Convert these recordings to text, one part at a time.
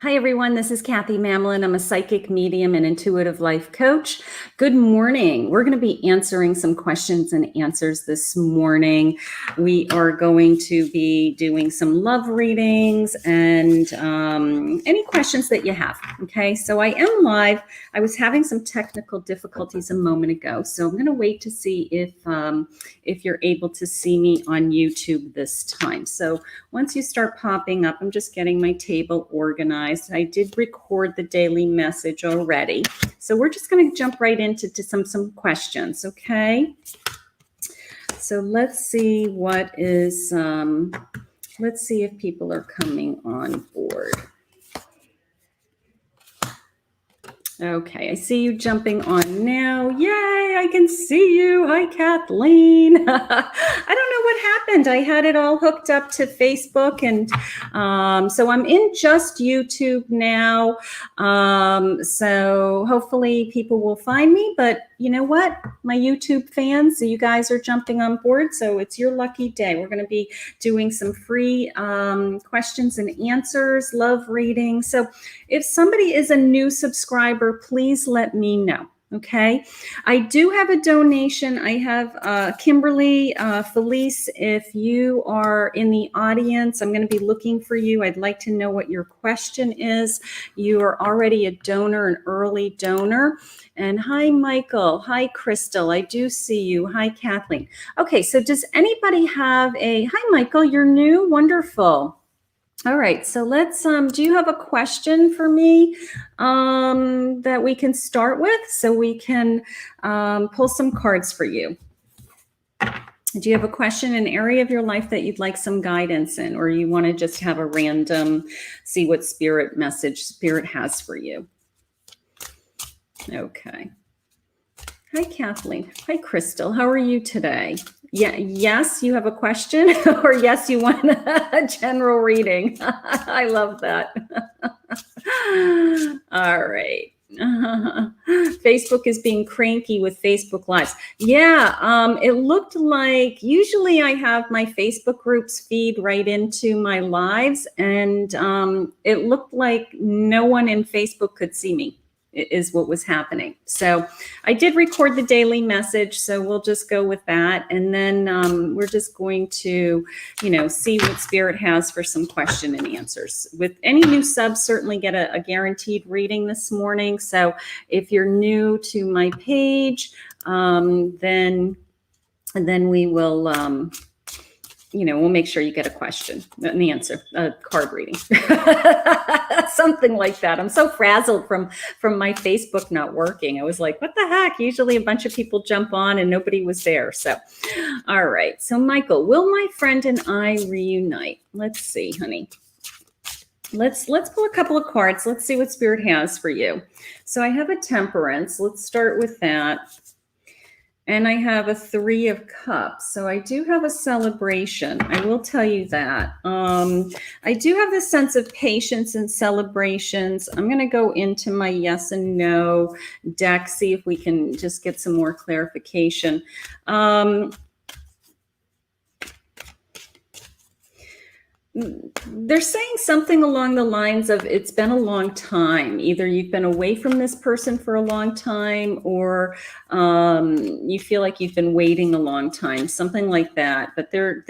Hi, everyone. This is Kathy Mamolen. I'm a psychic medium and intuitive life coach. Good morning. We're going to be answering some questions and answers this morning. We are going to be doing some love readings and any questions that you have. Okay, so I am live. I was having some technical difficulties a moment ago, so I'm going to wait to see if you're able to see me on YouTube this time. So once you start popping up, I'm just getting my table organized. I did record the daily message already. So we're just going to jump right into some questions, okay? So let's see what is, let's see if people are coming on board. Okay, I see you jumping on now. Yay, I can see you. Hi, Kathleen. I don't know what happened. I had it all hooked up to Facebook, and so I'm in just YouTube now. So hopefully people will find me, but you know what? My YouTube fans, so you guys are jumping on board, so it's your lucky day. We're going to be doing some free questions and answers, love reading. So if somebody is a new subscriber, please let me know. Okay, I do have a donation. I have Kimberly, Felice, if you are in the audience, I'm going to be looking for you. I'd like to know what your question is. You are already a donor, an early donor. And hi, Michael. Hi, Crystal. I do see you. Hi, Kathleen. Okay, so does anybody have hi, Michael, you're new? Wonderful. All right, so let's, do you have a question for me that we can start with so we can pull some cards for you? Do you have a question, an area of your life that you'd like some guidance in, or you want to just have a random, see what spirit has for you? Okay. Hi, Kathleen. Hi, Crystal. How are you today? Yeah. Yes, you have a question, or yes, you want a general reading. I love that. All right. Facebook is being cranky with Facebook Lives. Yeah, it looked like usually I have my Facebook groups feed right into my lives, and it looked like no one in Facebook could see me, is what was happening. So I did record the daily message, so we'll just go with that. And then we're just going to, see what Spirit has for some question and answers. With any new subs, certainly get a guaranteed reading this morning. So if you're new to my page, then we will, we'll make sure you get a question, an answer, a card reading, something like that. I'm so frazzled from my Facebook not working. I was like, what the heck? Usually a bunch of people jump on and nobody was there. So, all right. So Michael, will my friend and I reunite? Let's see, honey. Let's pull a couple of cards. Let's see what Spirit has for you. So I have a Temperance. Let's start with that. And I have a 3 of Cups. So I do have a celebration. I will tell you that. I do have this sense of patience and celebrations. I'm going to go into my yes and no deck, see if we can just get some more clarification. They're saying something along the lines of it's been a long time. Either you've been away from this person for a long time, or you feel like you've been waiting a long time, something like that. But they're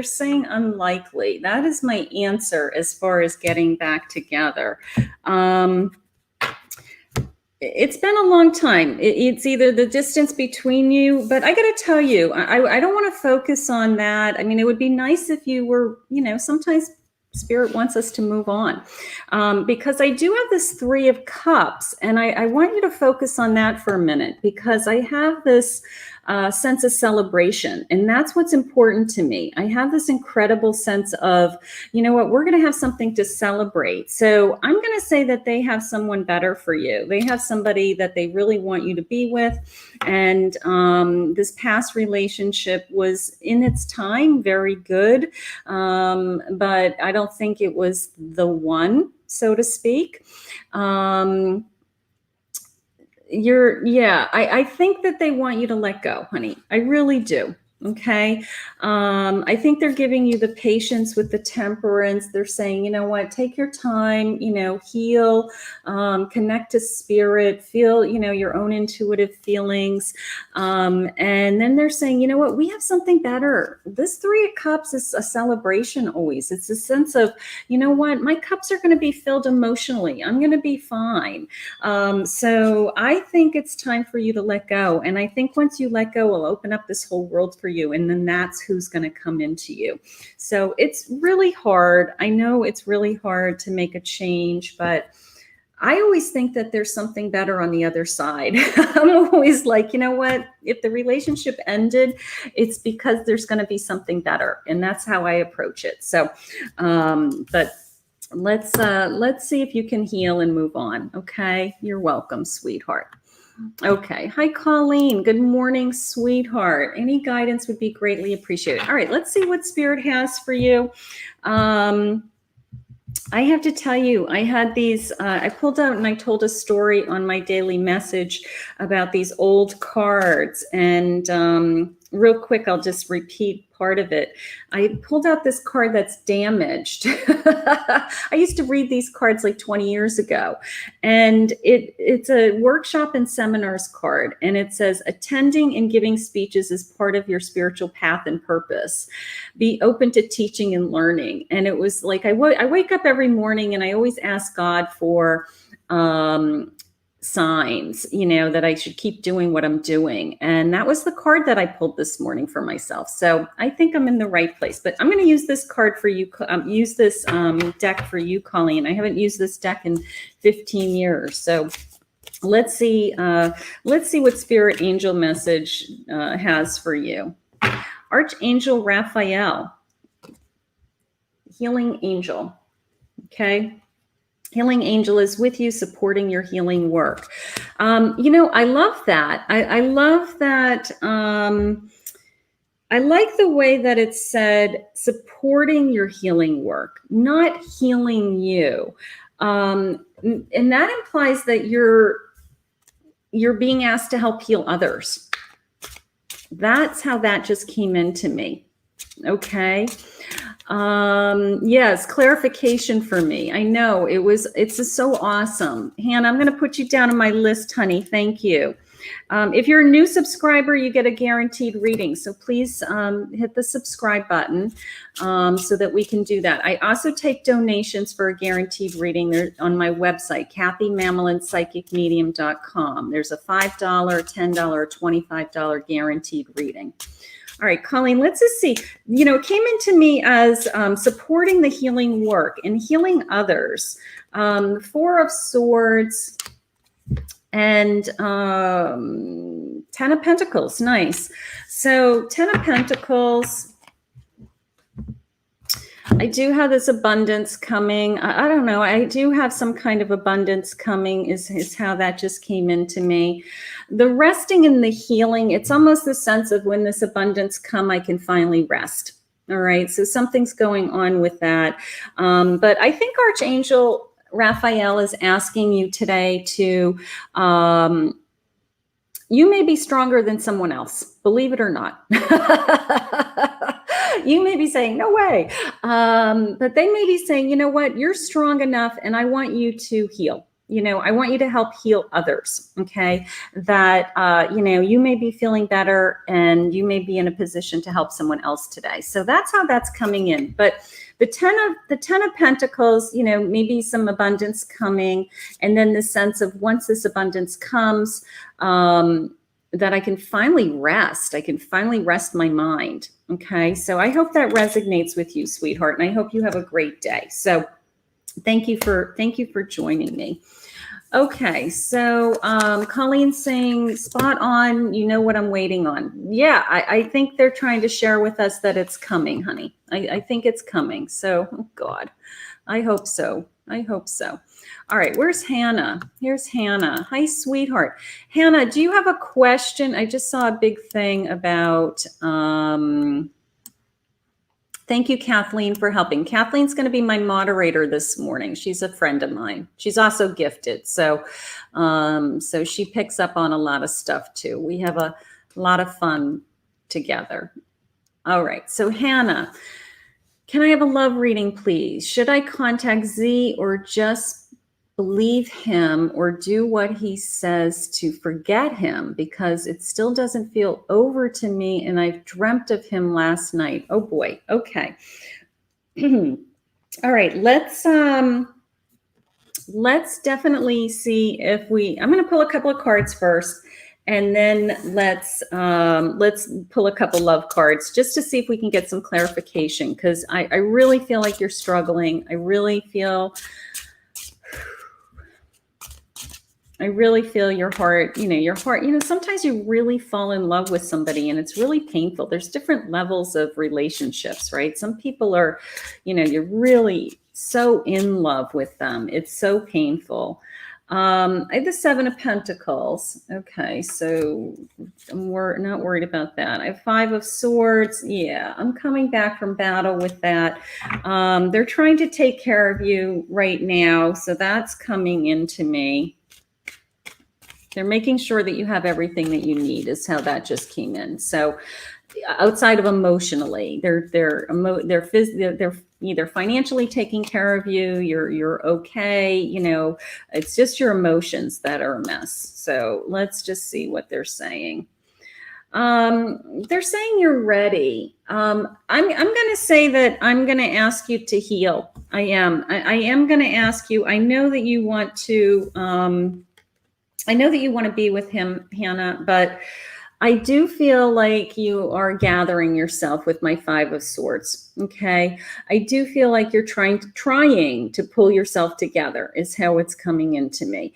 saying unlikely. That is my answer as far as getting back together. It's been a long time. It's either the distance between you, but I got to tell you, I don't want to focus on that. I mean, it would be nice if you were, sometimes Spirit wants us to move on, because I do have this 3 of Cups, and I want you to focus on that for a minute, because I have this sense of celebration, and that's what's important to me. I have this incredible sense of, we're going to have something to celebrate. So I'm going to say that they have someone better for you. They have somebody that they really want you to be with, and this past relationship was in its time very good, but I don't think it was the one, so to speak. I think that they want you to let go, honey. I really do. Okay. I think they're giving you the patience with the temperance. They're saying, you know what, take your time, heal, connect to spirit, feel, your own intuitive feelings. And then they're saying, you know what, we have something better. This Three of Cups is a celebration always. It's a sense of, you know what, my cups are going to be filled emotionally. I'm going to be fine. So I think it's time for you to let go. And I think once you let go, it'll open up this whole world for you. And then that's who's going to come into you. So it's really hard. I know it's really hard to make a change, but I always think that there's something better on the other side. I'm always like, you know what? If the relationship ended, it's because there's going to be something better. And that's how I approach it. So, but let's see if you can heal and move on. Okay. You're welcome, sweetheart. Okay. Hi, Colleen. Good morning, sweetheart. Any guidance would be greatly appreciated. All right. Let's see what Spirit has for you. I have to tell you, I had these, I pulled out and I told a story on my daily message about these old cards. And real quick, I'll just repeat part of it. I pulled out this card that's damaged. I used to read these cards like 20 years ago. And it's a workshop and seminars card. And it says, attending and giving speeches is part of your spiritual path and purpose. Be open to teaching and learning. And it was like, I wake up every morning and I always ask God for signs, that I should keep doing what I'm doing. And that was the card that I pulled this morning for myself. So I think I'm in the right place, but I'm going to use this card for you, use this deck for you, Colleen. I haven't used this deck in 15 years. So let's see what Spirit Angel message has for you. Archangel Raphael, healing angel. Okay. Healing angel is with you, supporting your healing work. I love that. I love that. I like the way that it said supporting your healing work, not healing you. And that implies that you're being asked to help heal others. That's how that just came into me. Okay. Yes, clarification for me. I know it's just so awesome. Hannah, I'm going to put you down on my list, honey. Thank you. If you're a new subscriber, you get a guaranteed reading. So please hit the subscribe button so that we can do that. I also take donations for a guaranteed reading. They're on my website, KathyMamolenPsychicMedium.com. There's a $5, $10, $25 guaranteed reading. All right, Colleen, let's just see. It came into me as supporting the healing work and healing others. Four of Swords and 10 of Pentacles. Nice. So 10 of Pentacles. I do have this abundance coming. I don't know. I do have some kind of abundance coming is how that just came into me. The resting and the healing, it's almost the sense of when this abundance come, I can finally rest. All right. So something's going on with that. But I think Archangel Raphael is asking you today to, you may be stronger than someone else, believe it or not. You may be saying, no way. But they may be saying, you know what, you're strong enough and I want you to heal. I want you to help heal others. Okay. That, you may be feeling better and you may be in a position to help someone else today. So that's how that's coming in. But the 10 of Pentacles, maybe some abundance coming. And then the sense of once this abundance comes, that I can finally rest. I can finally rest my mind. Okay. So I hope that resonates with you, sweetheart. And I hope you have a great day. So thank you for joining me. Okay. So, Colleen's saying spot on. You know what I'm waiting on. Yeah. I think they're trying to share with us that it's coming, honey. I think it's coming. So, oh God, I hope so. I hope so. All right. Where's Hannah? Here's Hannah. Hi, sweetheart. Hannah, do you have a question? I just saw a big thing about, thank you, Kathleen, for helping. Kathleen's going to be my moderator this morning. She's a friend of mine. She's also gifted. So she picks up on a lot of stuff too. We have a lot of fun together. All right. So Hannah, can I have a love reading, please? Should I contact Z or just believe him or do what he says to forget him? Because it still doesn't feel over to me and I've dreamt of him last night. Oh boy. Okay. All right. Let's definitely see if I'm going to pull a couple of cards first. And then let's pull a couple love cards just to see if we can get some clarification, because I really feel like you're struggling. I really feel your heart, sometimes you really fall in love with somebody and it's really painful. There's different levels of relationships, right? Some people are, you're really so in love with them. It's so painful. I have the Seven of Pentacles. Okay, so we're not worried about that. I have Five of Swords. Yeah, I'm coming back from battle with that. They're trying to take care of you right now, so that's coming into me. They're making sure that you have everything that you need is how that just came in. So outside of emotionally, they're either financially taking care of you, you're okay, it's just your emotions that are a mess. So let's just see what they're saying. They're saying you're ready. I'm going to say that I'm going to ask you to heal. I am going to ask you. I know that you want to be with him, Hannah, but I do feel like you are gathering yourself with my Five of Swords. Okay. I do feel like you're trying to pull yourself together is how it's coming into me.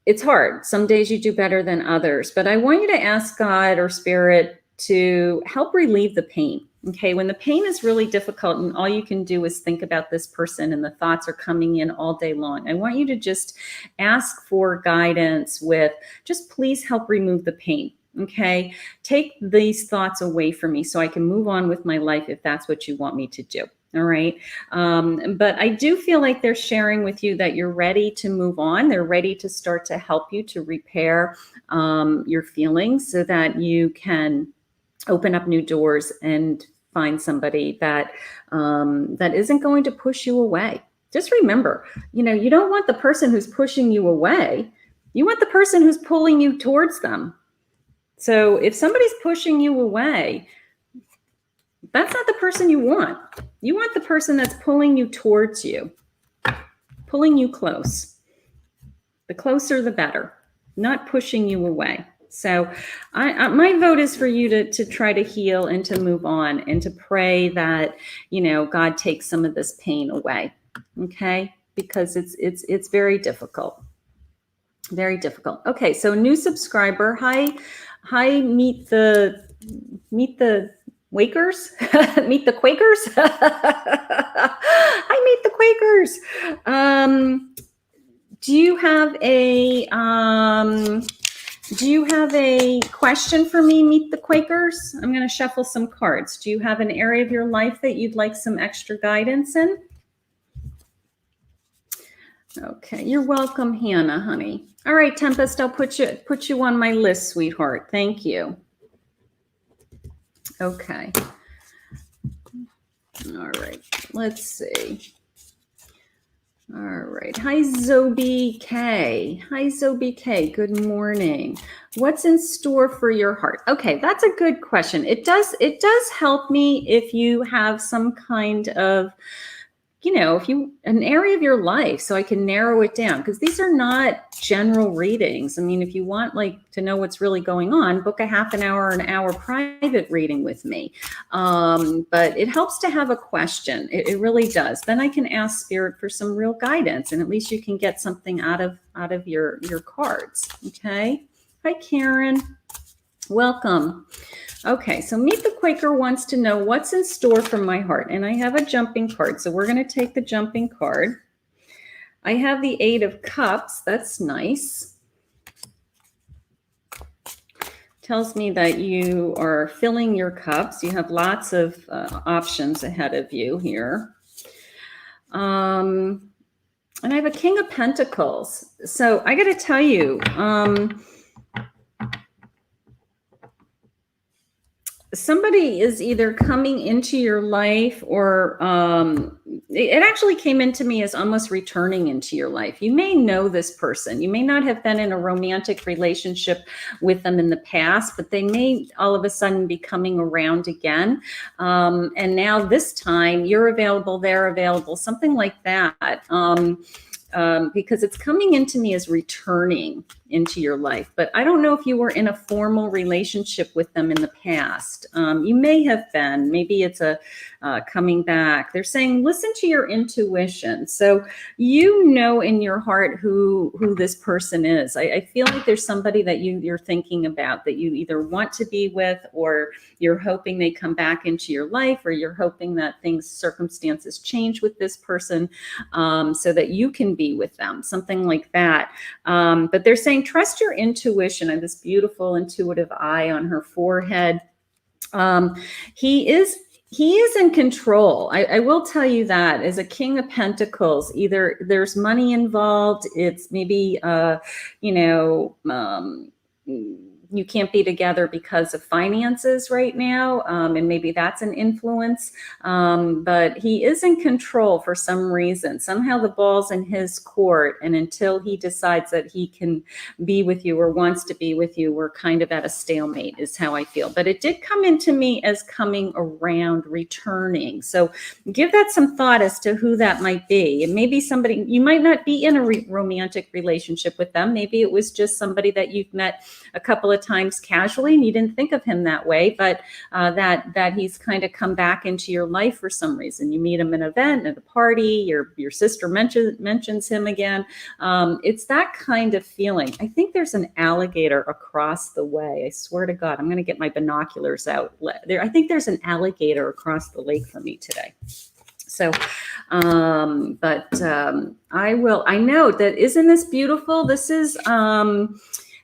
It's hard. Some days you do better than others, but I want you to ask God or Spirit to help relieve the pain. Okay, when the pain is really difficult and all you can do is think about this person and the thoughts are coming in all day long, I want you to just ask for guidance with just please help remove the pain. Okay, take these thoughts away from me so I can move on with my life if that's what you want me to do. All right. But I do feel like they're sharing with you that you're ready to move on. They're ready to start to help you to repair your feelings so that you can open up new doors and find somebody that isn't going to push you away. Just remember, you don't want the person who's pushing you away. You want the person who's pulling you towards them. So if somebody's pushing you away, that's not the person you want. You want the person that's pulling you towards you, pulling you close. The closer, the better, not pushing you away. So my vote is for you to try to heal and to move on and to pray that, God takes some of this pain away. Okay. Because it's very difficult. Very difficult. Okay. So new subscriber. Hi, meet the Wakers. Meet the Quakers. Hi, meet the Quakers. Do you have a question for me, Meet the Quakers? I'm going to shuffle some cards. Do you have an area of your life that you'd like some extra guidance in? Okay, you're welcome, Hannah, honey. All right, Tempestt, I'll put you on my list, sweetheart. Thank you. Okay. All right, let's see. All right. Hi, Zobi K. Hi, Zobi K. Good morning. What's in store for your heart? Okay, that's a good question. It does help me if you have some kind of, an area of your life so I can narrow it down, because these are not general readings. I mean, if you want to know what's really going on, book a half an hour or an hour private reading with me. But it helps to have a question. It really does. Then I can ask Spirit for some real guidance, and at least you can get something out of your cards. Okay. Hi, Karen. Welcome. Okay, so Meet the Quaker wants to know what's in store for my heart. And I have a jumping card, so we're going to take the jumping card. I have the Eight of Cups. That's nice. Tells me that you are filling your cups. You have lots of options ahead of you here. And I have a King of Pentacles. So I got to tell you, somebody is either coming into your life or it actually came into me as almost returning into your life. You may know this person. You may not have been in a romantic relationship with them in the past, but they may all of a sudden be coming around again. And now this time you're available, they're available, something like that. Because it's coming into me as returning into your life. But I don't know if you were in a formal relationship with them in the past. You may have been. Maybe it's a coming back. They're saying, listen to your intuition. So you know in your heart who this person is. I feel like there's somebody that you're thinking about that you either want to be with, or you're hoping they come back into your life, or you're hoping that circumstances change with this person so that you can be with them, something like that. But they're saying, trust your intuition. And this beautiful intuitive eye on her forehead. He is in control. I will tell you that as a King of Pentacles, either there's money involved. It's maybe, you can't be together because of finances right now. And maybe that's an influence. But he is in control for some reason. Somehow the ball's in his court. And until he decides that he can be with you or wants to be with you, we're kind of at a stalemate is how I feel. But it did come into me as coming around, returning. So give that some thought as to who that might be. It may be somebody, you might not be in a romantic relationship with them. Maybe it was just somebody that you've met a couple of times casually and you didn't think of him that way, but that he's kind of come back into your life for some reason. You meet him at an event, at a party, your sister mentions him again. It's that kind of feeling. I think there's an alligator across the way. I swear to God, I'm going to get my binoculars out there. I think there's an alligator across the lake for me today. So, I know that, isn't this beautiful? This is,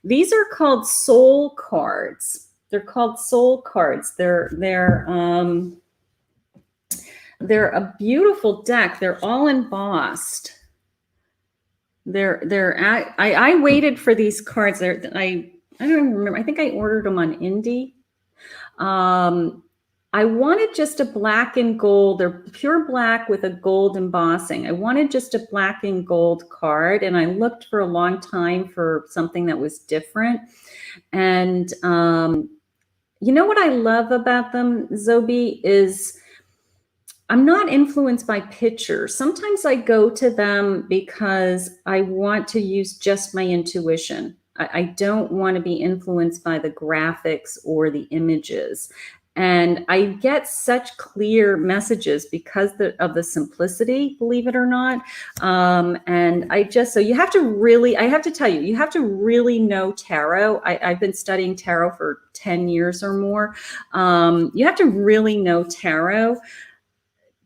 these are called soul cards. They're called soul cards. They're a beautiful deck. They're all embossed. I waited for these cards. I don't even remember. I think I ordered them on Indie. I wanted just a black and gold. They're pure black with a gold embossing. I wanted just a black and gold card, and I looked for a long time for something that was different. And you know what I love about them, Zobi, is I'm not influenced by pictures. Sometimes I go to them because I want to use just my intuition. I don't want to be influenced by the graphics or the images. And I get such clear messages because of the simplicity, believe it or not. And so you have to really, I have to tell you, you have to really know tarot. I've been studying tarot for 10 years or more. You have to really know tarot,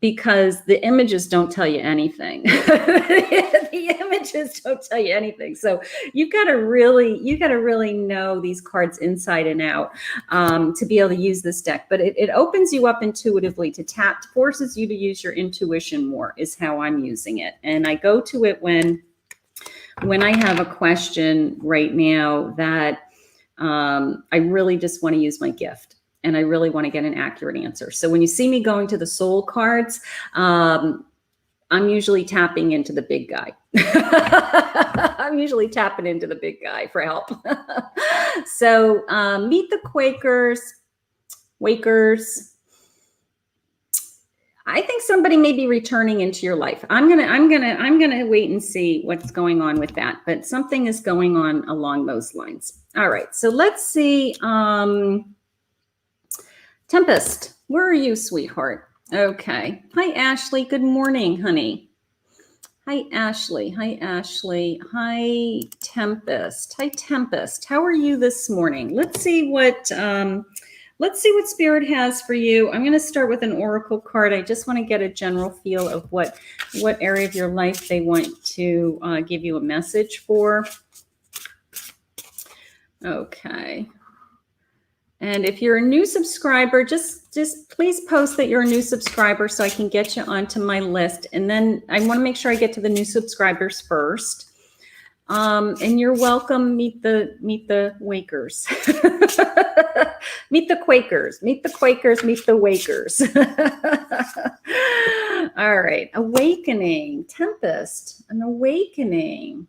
because the images don't tell you anything. The images don't tell you anything. So you got to really know these cards inside and out to be able to use this deck. But it opens you up intuitively to tap, forces you to use your intuition more, is how I'm using it. And I go to it when I have a question right now that I really just want to use my gift. And I really want to get an accurate answer. So when you see me going to the soul cards, I'm usually tapping into the big guy. I'm usually tapping into the big guy for help. So meet the Wakers. I think somebody may be returning into your life. I'm gonna wait and see what's going on with that. But something is going on along those lines. All right. So let's see. Tempestt, where are you, sweetheart? Okay. Hi, Ashley. Good morning, honey. Hi, Ashley. Hi, Ashley. Hi, Tempestt. Hi, Tempestt. How are you this morning? Let's see what Spirit has for you. I'm going to start with an oracle card. I just want to get a general feel of what area of your life they want to give you a message for. Okay. And if you're a new subscriber, just please post that you're a new subscriber so I can get you onto my list. And then I want to make sure I get to the new subscribers first. And you're welcome. Meet the Wakers. Meet the Quakers. Meet the Quakers. Meet the Wakers. All right. Awakening. Tempestt. An awakening.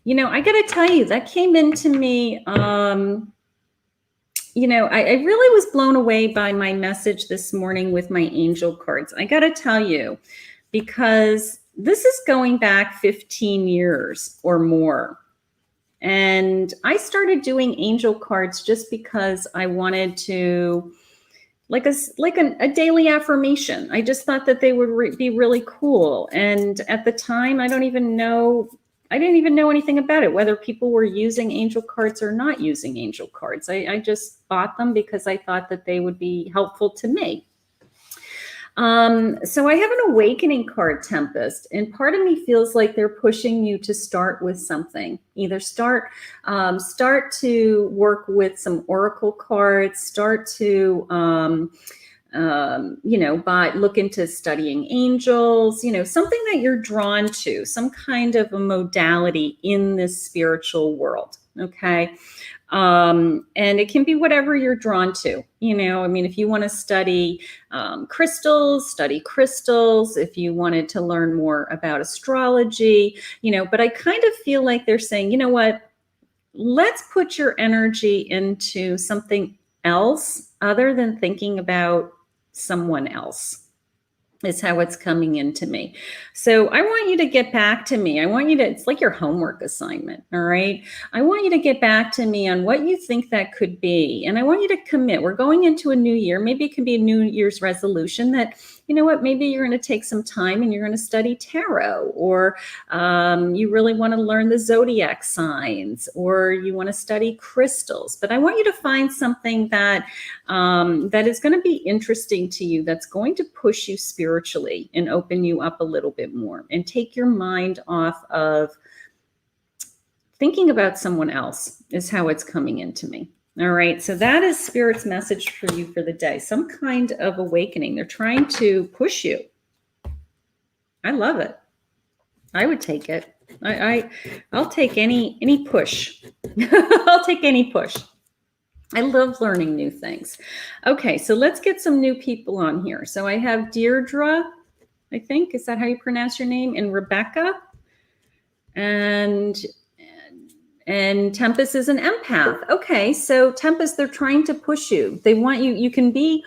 You know, I got to tell you, that came into me. You know, I really was blown away by my message this morning with my angel cards. I got to tell you, because this is going back 15 years or more. And I started doing angel cards just because I wanted to, like a daily affirmation. I just thought that they would be really cool. And at the time, I didn't even know anything about it, whether people were using angel cards or not using angel cards. I just bought them because I thought that they would be helpful to me. So I have an awakening card, Tempestt, and part of me feels like they're pushing you to start with something. Either start to work with some oracle cards, start to you know, look into studying angels, you know, something that you're drawn to, some kind of a modality in this spiritual world. Okay. And it can be whatever you're drawn to, you know. I mean, if you want to study crystals, study crystals. If you wanted to learn more about astrology, you know, but I kind of feel like they're saying, you know what, let's put your energy into something else other than thinking about someone else. Is how it's coming into me. So I want you to get back to me. I want you to, it's like your homework assignment. All right. I want you to get back to me on what you think that could be. And I want you to commit. We're going into a new year. Maybe it can be a New Year's resolution that, you know what, maybe you're going to take some time and you're going to study tarot, or you really want to learn the zodiac signs, or you want to study crystals. But I want you to find something that that is going to be interesting to you, that's going to push you spiritually and open you up a little bit more and take your mind off of thinking about someone else, is how it's coming into me. All right, so that is Spirit's message for you for the day. Some kind of awakening. They're trying to push you. I love it. I would take it. I'll take any push. I'll take any push. I love learning new things. Okay, so let's get some new people on here. So I have Deirdre, I think. Is that how you pronounce your name? And Rebecca. And Tempestt is an empath. Okay, so Tempestt, they're trying to push you. They want you, you can be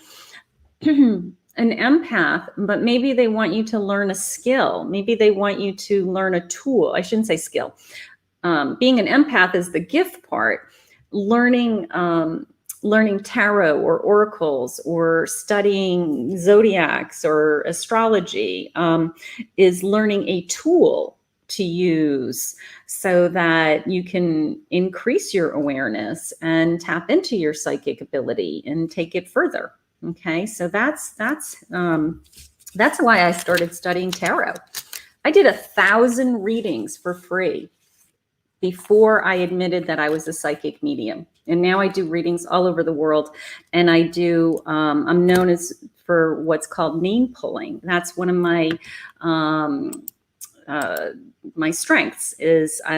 an empath, but maybe they want you to learn a skill. Maybe they want you to learn a tool. I shouldn't say skill. Being an empath is the gift part. Learning tarot or oracles or studying zodiacs or astrology is learning a tool to use so that you can increase your awareness and tap into your psychic ability and take it further. Okay, so that's why I started studying tarot. I did 1,000 readings for free before I admitted that I was a psychic medium. And now I do readings all over the world. And I do, I'm known as for what's called name pulling. That's one of my strengths. Is I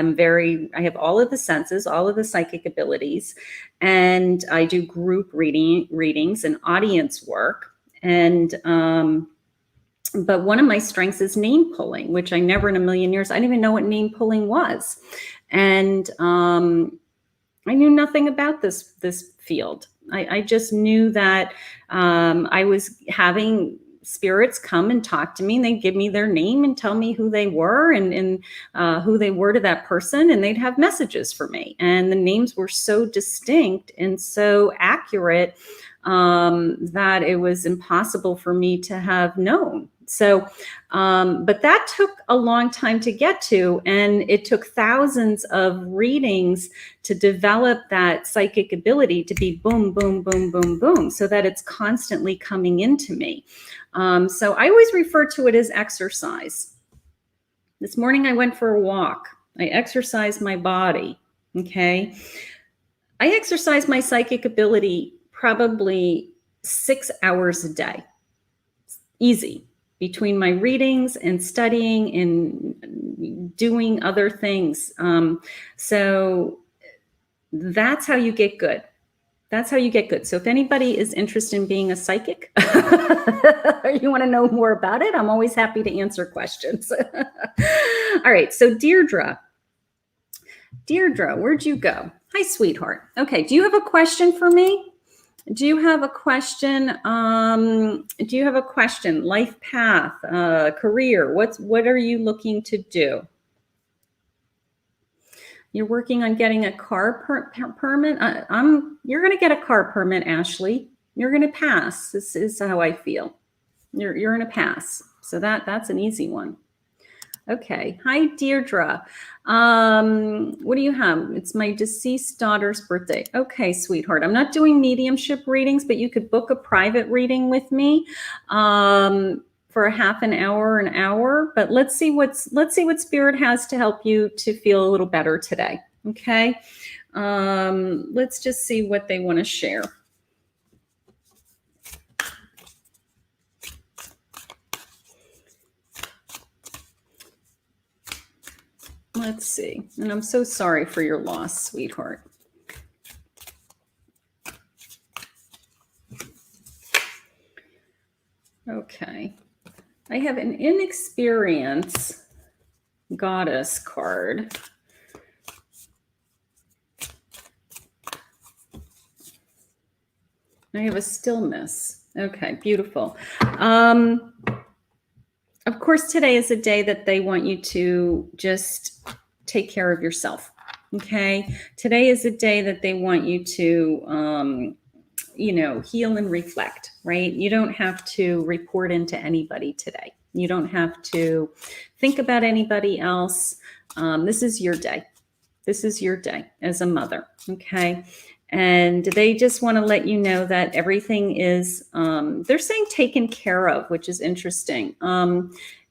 have all of the senses, all of the psychic abilities, and I do group readings and audience work. And but one of my strengths is name pulling, which I never in a million years, I didn't even know what name pulling was. And I knew nothing about this field. I just knew that I was having spirits come and talk to me, and they'd give me their name and tell me who they were and who they were to that person, and they'd have messages for me. And the names were so distinct and so accurate that it was impossible for me to have known. So, but that took a long time to get to, and it took thousands of readings to develop that psychic ability to be boom, boom, boom, boom, boom, so that it's constantly coming into me. So I always refer to it as exercise. This morning I went for a walk. I exercised my body, okay? I exercise my psychic ability probably 6 hours a day. Easy. Between my readings and studying and doing other things. So that's how you get good. That's how you get good. So if anybody is interested in being a psychic or you want to know more about it, I'm always happy to answer questions. All right. So Deirdre, where'd you go? Hi, sweetheart. Okay. Do you have a question for me? Do you have a question? Life path, career? What are you looking to do? You're working on getting a car permit. You're going to get a car permit, Ashley. You're going to pass. This is how I feel. You're going to pass. So that's an easy one. Okay. Hi, Deirdre. What do you have? It's my deceased daughter's birthday. Okay, sweetheart. I'm not doing mediumship readings, but you could book a private reading with me for a half an hour. But let's see what Spirit has to help you to feel a little better today. Okay. Let's just see what they want to share. Let's see. And I'm so sorry for your loss, sweetheart. Okay. I have an inexperience goddess card. I have a stillness. Okay, beautiful. Of course, today is a day that they want you to just take care of yourself. Okay. Today is a day that they want you to, heal and reflect, right? You don't have to report into anybody today. You don't have to think about anybody else. This is your day. This is your day as a mother. Okay. And they just want to let you know that everything is, they're saying taken care of, which is interesting.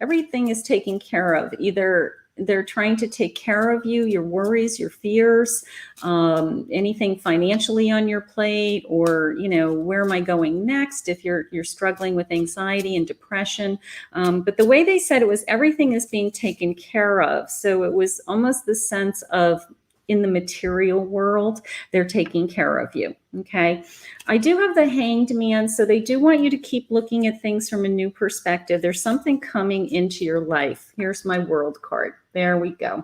Everything is taken care of. Either they're trying to take care of you, your worries, your fears, anything financially on your plate, or, where am I going next? If you're struggling with anxiety and depression. But the way they said it was everything is being taken care of. So it was almost the sense of, in the material world, they're taking care of you. Okay. I do have the Hanged Man. So they do want you to keep looking at things from a new perspective. There's something coming into your life. Here's my World card. There we go.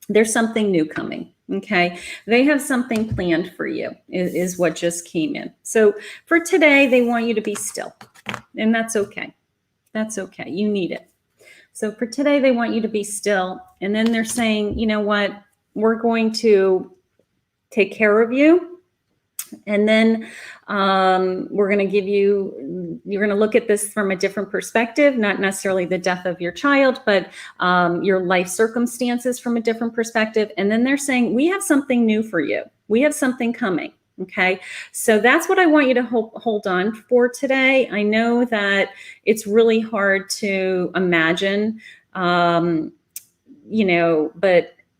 There's something new coming. Okay. They have something planned for you is what just came in. So for today, they want you to be still, and that's okay. That's okay. You need it. So for today, they want you to be still. And then they're saying, you know what? We're going to take care of you. And then we're going to give you, you're going to look at this from a different perspective, not necessarily the death of your child, but your life circumstances from a different perspective. And then they're saying, we have something new for you. We have something coming. Okay. So that's what I want you to hold on for today. I know that it's really hard to imagine, but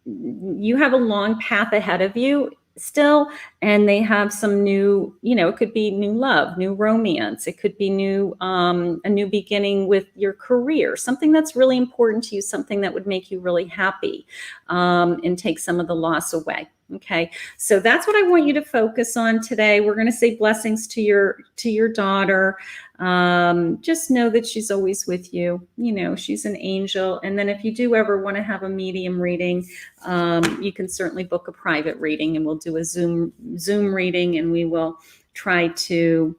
you have a long path ahead of you still, and they have some new, it could be new love, new romance. It could be a new beginning with your career, something that's really important to you, something that would make you really happy, and take some of the loss away. Okay. So that's what I want you to focus on today. We're going to say blessings to your daughter. Just know that she's always with you. She's an angel. And then if you do ever want to have a medium reading, you can certainly book a private reading, and we'll do a Zoom reading, and we will try to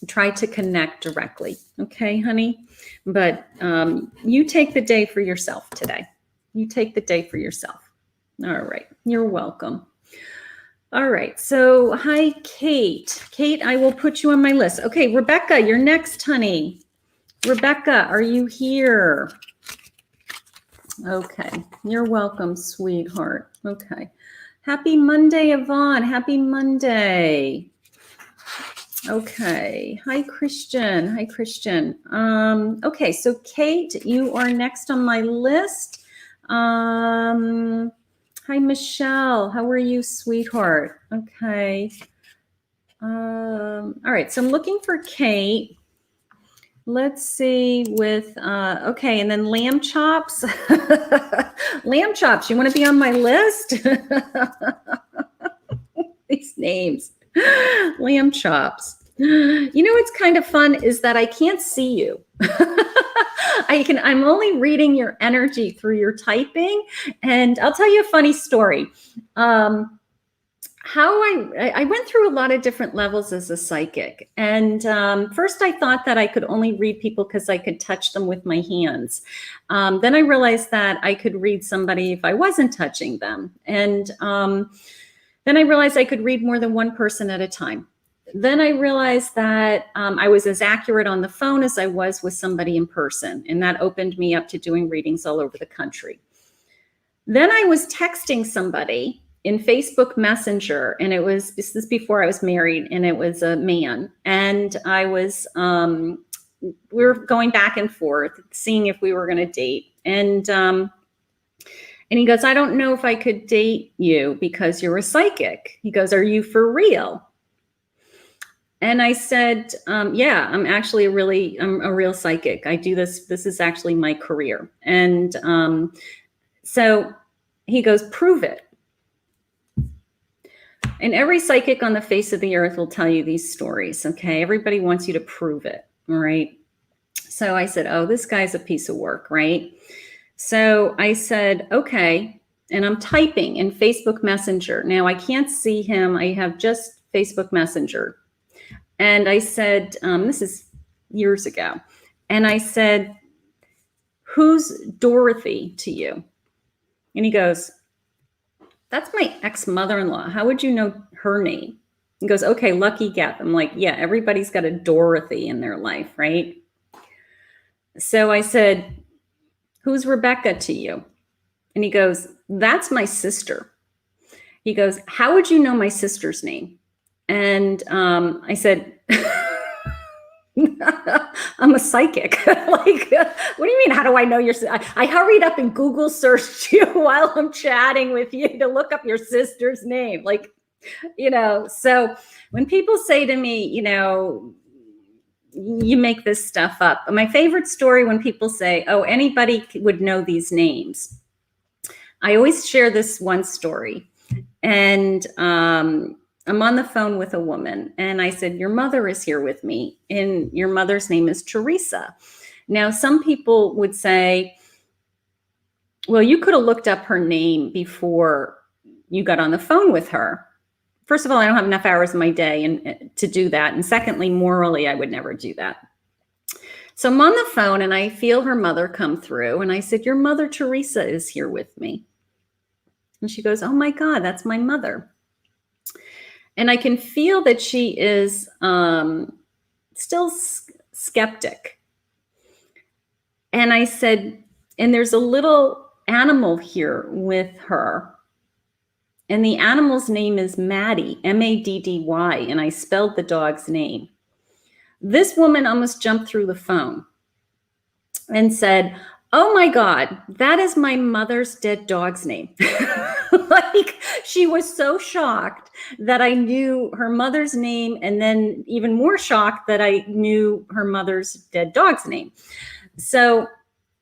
connect directly. Okay, honey? But you take the day for yourself today. You take the day for yourself. All right. You're welcome. All right. So hi, Kate. Kate, I will put you on my list. Okay, Rebecca, you're next, honey. Rebecca, are you here? Okay. You're welcome, sweetheart. Okay. Happy Monday, Yvonne. Happy Monday. Okay. Hi, Christian. Hi, Christian. Okay. So Kate, you are next on my list. Hi, Michelle. How are you, sweetheart? Okay. All right. So I'm looking for Kate. Let's see with, okay, and then lamb chops. Lamb chops, you want to be on my list? These names. Lamb chops. You know what's kind of fun is that I can't see you. I'm only reading your energy through your typing. And I'll tell you a funny story. I went through a lot of different levels as a psychic. And first I thought that I could only read people because I could touch them with my hands. Then I realized that I could read somebody if I wasn't touching them. And then I realized I could read more than one person at a time. Then I realized that I was as accurate on the phone as I was with somebody in person. And that opened me up to doing readings all over the country. Then I was texting somebody in Facebook Messenger, and this is before I was married, and it was a man. And I was, we were going back and forth, seeing if we were going to date. And he goes, I don't know if I could date you because you're a psychic. He goes, are you for real? And I said, yeah, I'm actually I'm a real psychic. I do this. This is actually my career. And so he goes, prove it. And every psychic on the face of the earth will tell you these stories, okay? Everybody wants you to prove it, all right? So I said, oh, this guy's a piece of work, right? So I said, okay, and I'm typing in Facebook Messenger. Now I can't see him. I have just Facebook Messenger. And I said, this is years ago. And I said, who's Dorothy to you? And he goes, that's my ex-mother-in-law. How would you know her name? He goes, okay, lucky guess. I'm like, yeah, everybody's got a Dorothy in their life, right? So I said, who's Rebecca to you? And he goes, that's my sister. He goes, how would you know my sister's name? And I said, I'm a psychic. Like, what do you mean? How do I know your sister? I hurried up and Google searched you while I'm chatting with you to look up your sister's name. Like, so when people say to me, you make this stuff up. My favorite story when people say, oh, anybody would know these names. I always share this one story. And I'm on the phone with a woman, and I said, your mother is here with me, and your mother's name is Teresa. Now, some people would say, well, you could have looked up her name before you got on the phone with her. First of all, I don't have enough hours in my day to do that. And secondly, morally, I would never do that. So I'm on the phone, and I feel her mother come through, and I said, your mother, Teresa, is here with me. And she goes, oh my God, that's my mother. And I can feel that she is still skeptic. And I said, and there's a little animal here with her. And the animal's name is Maddie, Maddy. And I spelled the dog's name. This woman almost jumped through the phone and said, oh my God, that is my mother's dead dog's name. Like, she was so shocked that I knew her mother's name, and then even more shocked that I knew her mother's dead dog's name. So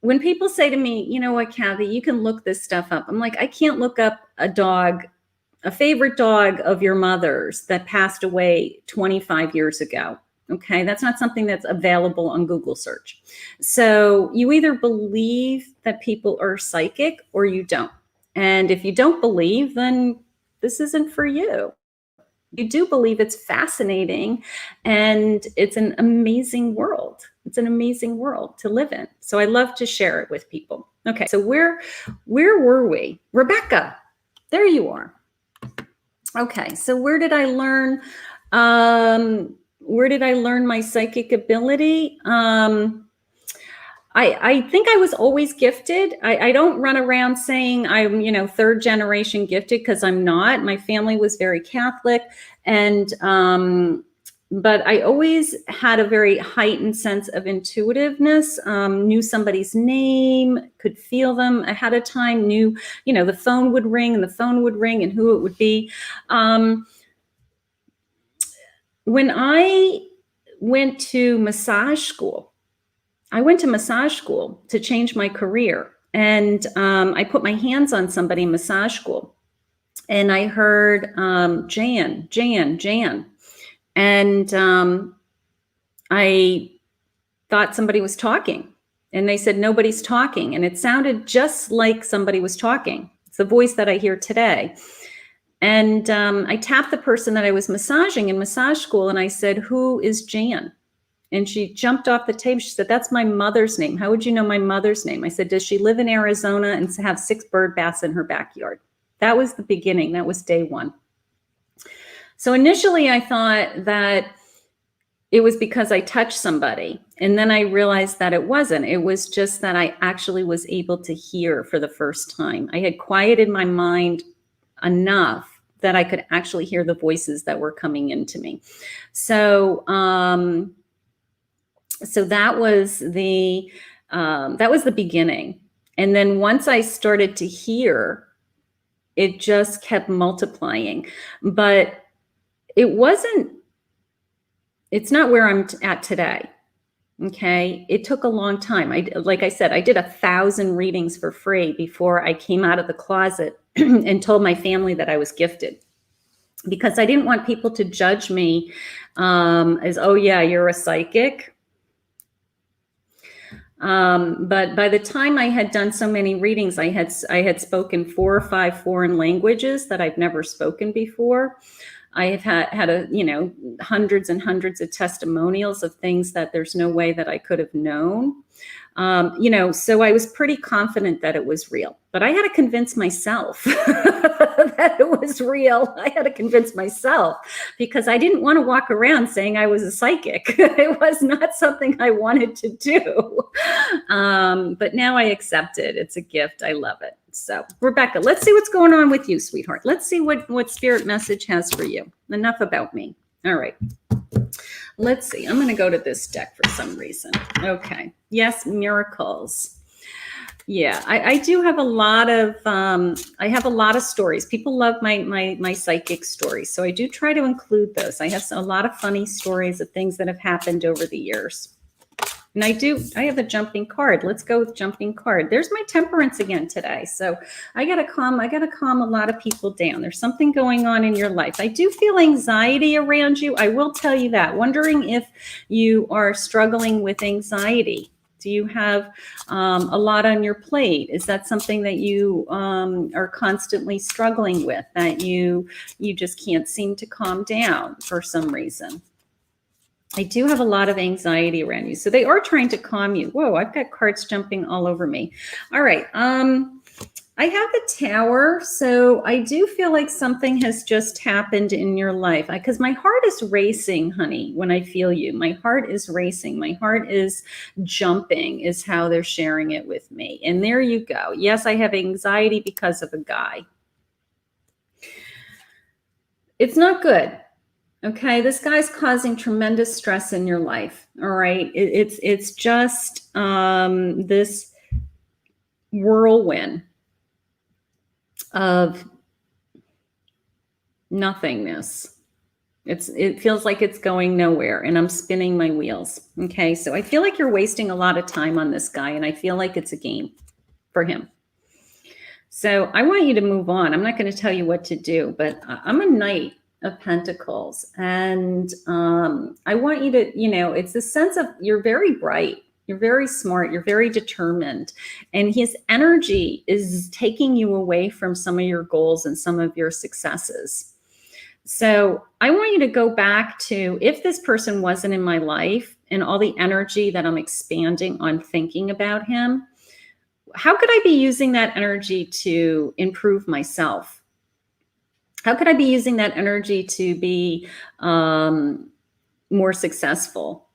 when people say to me, you know what, Kathy, you can look this stuff up. I'm like, I can't look up a favorite dog of your mother's that passed away 25 years ago. Okay, that's not something that's available on Google search. So you either believe that people are psychic or you don't. And if you don't believe, then this isn't for you. You do believe it's fascinating and it's an amazing world. It's an amazing world to live in. So I love to share it with people. Okay, so where were we? Rebecca, there you are. Okay, so where did I learn? Where did I learn my psychic ability? I think I was always gifted. I don't run around saying I'm, third generation gifted, because I'm not. My family was very Catholic, and but I always had a very heightened sense of intuitiveness, knew somebody's name, could feel them ahead of time, knew, the phone would ring and who it would be. When I went to massage school, I went to massage school to change my career. And I put my hands on somebody in massage school. And I heard Jan. And I thought somebody was talking. And they said, nobody's talking. And it sounded just like somebody was talking. It's the voice that I hear today. And I tapped the person that I was massaging in massage school. And I said, who is Jan? And she jumped off the table. She said, that's my mother's name. How would you know my mother's name? I said, does she live in Arizona and have 6 bird baths in her backyard? That was the beginning. That was day one. So initially I thought that it was because I touched somebody. And then I realized that it wasn't. It was just that I actually was able to hear for the first time. I had quieted my mind enough that I could actually hear the voices that were coming into me. So, so that was the beginning. And then once I started to hear, it just kept multiplying. But it's not where I'm at today. Okay. It took a long time. Like I said, I did 1,000 readings for free before I came out of the closet and told my family that I was gifted, because I didn't want people to judge me as, oh yeah, you're a psychic. But by the time I had done so many readings, I had spoken 4 or 5 foreign languages that I've never spoken before. I have had hundreds and hundreds of testimonials of things that there's no way that I could have known. So I was pretty confident that it was real, but I had to convince myself that it was real. I had to convince myself, because I didn't want to walk around saying I was a psychic. It was not something I wanted to do. But now I accept it. It's a gift. I love it. So Rebecca, let's see what's going on with you, sweetheart. Let's see what spirit message has for you. Enough about me. All right. Let's see. I'm going to go to this deck for some reason. Okay. Yes, miracles. Yeah, I do have a lot of I have a lot of stories. People love my psychic stories, so I do try to include those. I have a lot of funny stories of things that have happened over the years. And I have a jumping card. Let's go with jumping card. There's my temperance again today. So I gotta calm a lot of people down. There's something going on in your life. I do feel anxiety around you. I will tell you that. Wondering if you are struggling with anxiety. Do you have a lot on your plate? Is that something that you are constantly struggling with, that you just can't seem to calm down for some reason? I do have a lot of anxiety around you. So they are trying to calm you. Whoa, I've got cards jumping all over me. All right. I have the Tower. So I do feel like something has just happened in your life, because my heart is racing, honey, when I feel you. My heart is racing. My heart is jumping, is how they're sharing it with me. And there you go. Yes, I have anxiety because of a guy. It's not good. Okay, this guy's causing tremendous stress in your life. All right, it's just this whirlwind of nothingness. It feels like it's going nowhere, and I'm spinning my wheels. Okay, so I feel like you're wasting a lot of time on this guy, and I feel like it's a game for him. So I want you to move on. I'm not going to tell you what to do, but I'm a Knight of Pentacles, and I want you to, it's the sense of you're very bright, you're very smart, you're very determined, and his energy is taking you away from some of your goals and some of your successes. So I want you to go back to, if this person wasn't in my life and all the energy that I'm expanding on thinking about him, how could I be using that energy to improve myself? How could I be using that energy to be more successful,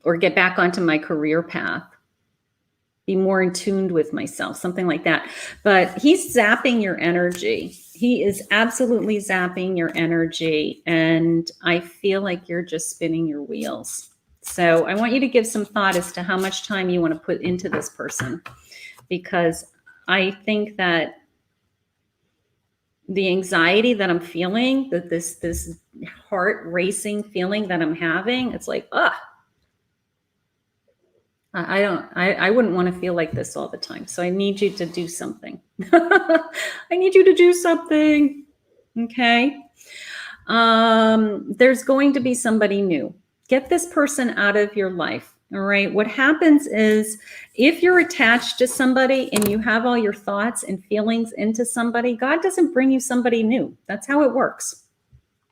or get back onto my career path, be more in tune with myself, something like that? But he's zapping your energy. He is absolutely zapping your energy. And I feel like you're just spinning your wheels. So I want you to give some thought as to how much time you want to put into this person, because I think that the anxiety that I'm feeling, that this heart racing feeling that I'm having, it's like, I wouldn't want to feel like this all the time. So I need you to do something. I need you to do something. Okay. There's going to be somebody new. Get this person out of your life. All right. What happens is if you're attached to somebody and you have all your thoughts and feelings into somebody, God doesn't bring you somebody new. That's how it works.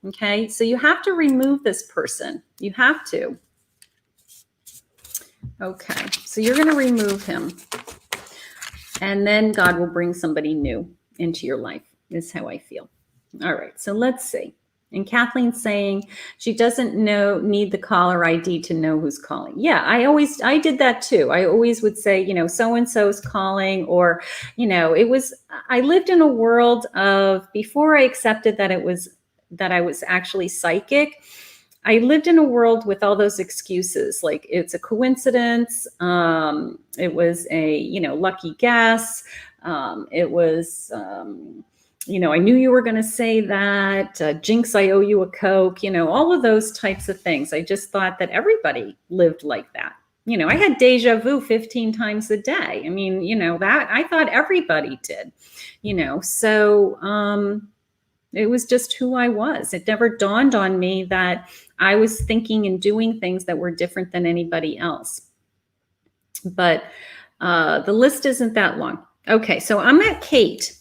Okay. So you have to remove this person. You have to. Okay. So you're going to remove him. And then God will bring somebody new into your life, is how I feel. All right. So let's see. And Kathleen's saying she doesn't need the caller ID to know who's calling. Yeah, I did that too. I always would say, so-and-so's calling, or, I lived in a world of, before I accepted that I was actually psychic, I lived in a world with all those excuses, like it's a coincidence. It was a, lucky guess. It was, I knew you were going to say that, Jinx, I owe you a Coke, all of those types of things. I just thought that everybody lived like that. I had deja vu 15 times a day. I mean, that I thought everybody did, so it was just who I was. It never dawned on me that I was thinking and doing things that were different than anybody else. But the list isn't that long. Okay, so I'm at Kate.